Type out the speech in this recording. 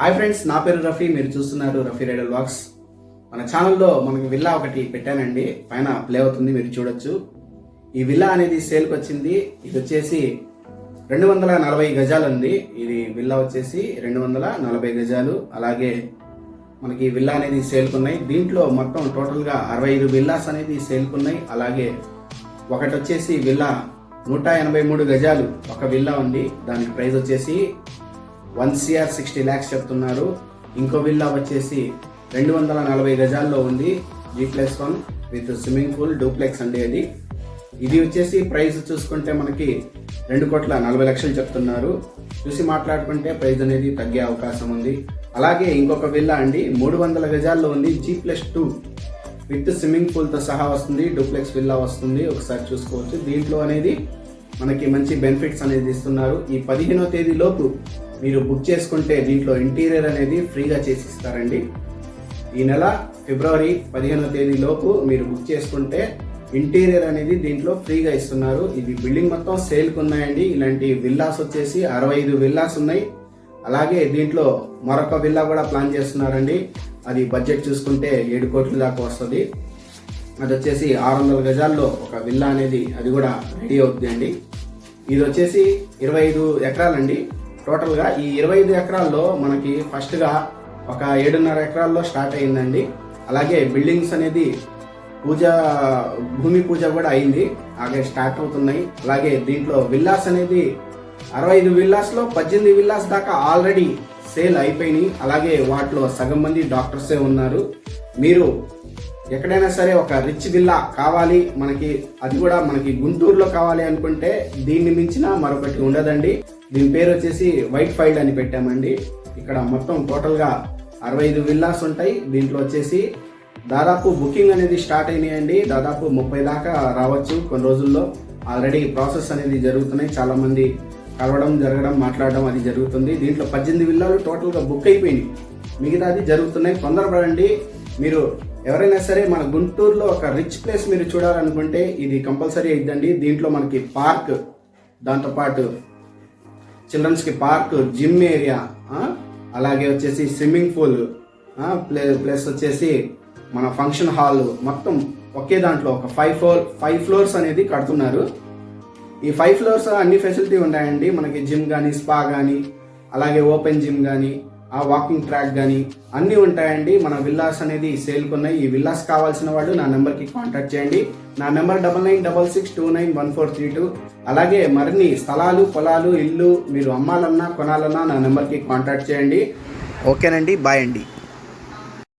Hi friends, నా పేరు రఫీ. మీరు చూస్తున్నారు రఫీ రైడర్ వ్లాగ్స్. మన ఛానల్లో మనకి విల్లా ఒకటి పెట్టానండి. పైన ప్లే అవుతుంది, మీరు చూడొచ్చు. ఈ విల్లా అనేది సేల్కి వచ్చింది. ఇది వచ్చేసి 240 గజాలు ఉంది. ఇది విల్లా వచ్చేసి 240 గజాలు. అలాగే మనకి విల్లా అనేది సేల్కి ఉన్నాయి. దీంట్లో మొత్తం టోటల్గా 65 విల్లాస్ అనేది సేల్కి ఉన్నాయి. అలాగే ఒకటి వచ్చేసి విల్లా 183 గజాలు ఒక విల్లా ఉంది. దానికి ప్రైస్ వచ్చేసి 1 CR 60 lakhs చెప్తున్నారు. ఇంకో విల్లా వచ్చేసి 240 గజాల్లో ఉంది. G+1 with swimming pool duplex అండి. ఇది వచ్చేసి ప్రైస్ చూసుకుంటే మనకి 2,40,00,000 చెప్తున్నారు. చూసి మాట్లాడుకుంటే ప్రైస్ అనేది తగ్గే అవకాశం ఉంది. అలాగే ఇంకొక విల్లా అండి 300 గజాల్లో ఉంది. G+2 విత్ స్విమ్మింగ్ పూల్తో సహా వస్తుంది. డూప్లెక్స్ విల్లా వస్తుంది. ఒకసారి చూసుకోవచ్చు. దీంట్లో అనేది మనకి మంచి బెనిఫిట్స్ అనేది ఇస్తున్నారు. ఈ 15వ తేదీ లోపు మీరు బుక్ చేసుకుంటే దీంట్లో ఇంటీరియర్ అనేది ఫ్రీగా చేసి ఇస్తారండి. ఈ నెల ఫిబ్రవరి 15వ తేదీ లోపు మీరు బుక్ చేసుకుంటే ఇంటీరియర్ అనేది దీంట్లో ఫ్రీగా ఇస్తున్నారు. ఇది బిల్డింగ్ మొత్తం సేల్కి ఉన్నాయండి. ఇలాంటి విల్లాస్ వచ్చేసి 65 విల్లాస్ ఉన్నాయి. అలాగే దీంట్లో మరొక విల్లా కూడా ప్లాన్ చేస్తున్నారండి. అది బడ్జెట్ చూసుకుంటే 7 కోట్ల దాకా వస్తుంది. అది వచ్చేసి 600 గజాల్లో ఒక విల్లా అనేది అది కూడా రెడీ అవుతుంది అండి. ఇది వచ్చేసి 25 ఎకరాలండి. టోటల్గా ఈ 25 ఎకరాల్లో మనకి ఫస్ట్గా ఒక 7.5 ఎకరాల్లో స్టార్ట్ అయిందండి. అలాగే బిల్డింగ్స్ అనేది భూమి పూజ కూడా అయింది. అలాగే స్టార్ట్ అవుతున్నాయి. అలాగే దీంట్లో విల్లాస్ అనేది 65 విల్లాస్లో 18 విల్లాస్ దాకా ఆల్రెడీ సేల్ అయిపోయినాయి. అలాగే వాటిలో సగం మంది డాక్టర్సే ఉన్నారు. మీరు ఎక్కడైనా సరే ఒక రిచ్ విల్లా కావాలి మనకి, అది కూడా మనకి గుంటూరులో కావాలి అనుకుంటే దీన్ని మించిన మరొకటి ఉండదండి. దీని పేరు వచ్చేసి వైట్ ఫైల్డ్ అని పెట్టామండి. ఇక్కడ మొత్తం టోటల్గా 65 విల్లాస్ ఉంటాయి. దీంట్లో వచ్చేసి దాదాపు బుకింగ్ అనేది స్టార్ట్ అయినాయండి. దాదాపు 30 దాకా రావచ్చు కొన్ని రోజుల్లో. ఆల్రెడీ ప్రాసెస్ అనేది జరుగుతున్నాయి. చాలా మంది కలవడం జరగడం మాట్లాడడం అది జరుగుతుంది. దీంట్లో 18 విల్లాలు టోటల్గా బుక్ అయిపోయినాయి. మిగతాది జరుగుతున్నాయి. తొందరపడండి. మీరు ఎవరైనా సరే మన గుంటూరులో ఒక రిచ్ ప్లేస్ మీరు చూడాలనుకుంటే ఇది కంపల్సరీ అయిద్దండి. దీంట్లో మనకి పార్క్, దాంతోపాటు చిల్డ్రన్స్కి పార్క్, జిమ్ ఏరియా, అలాగే వచ్చేసి స్విమ్మింగ్ పూల్, ప్లస్ వచ్చేసి మన ఫంక్షన్ హాల్ మొత్తం ఒకే దాంట్లో ఒక 5 ఫ్లోర్స్ అనేది కడుతున్నారు. ఈ 5 ఫ్లోర్స్ అన్ని ఫెసిలిటీ ఉన్నాయండి. మనకి జిమ్ కానీ, స్పా కానీ, అలాగే ఓపెన్ జిమ్ కానీ, ఆ వాకింగ్ ట్రాక్ కానీ అన్నీ ఉంటాయండి. మన విల్లాస్ అనేది సేల్కి ఉన్నాయి. ఈ విల్లాస్ కావాల్సిన వాళ్ళు నా నెంబర్కి కాంటాక్ట్ చేయండి. నా నెంబర్ 9966291432. అలాగే మరిన్ని స్థలాలు, పొలాలు, ఇల్లు మీరు అమ్మాలన్నా కొనాలన్నా నా నెంబర్కి కాంటాక్ట్ చేయండి. ఓకేనండి, బాయ్ అండి.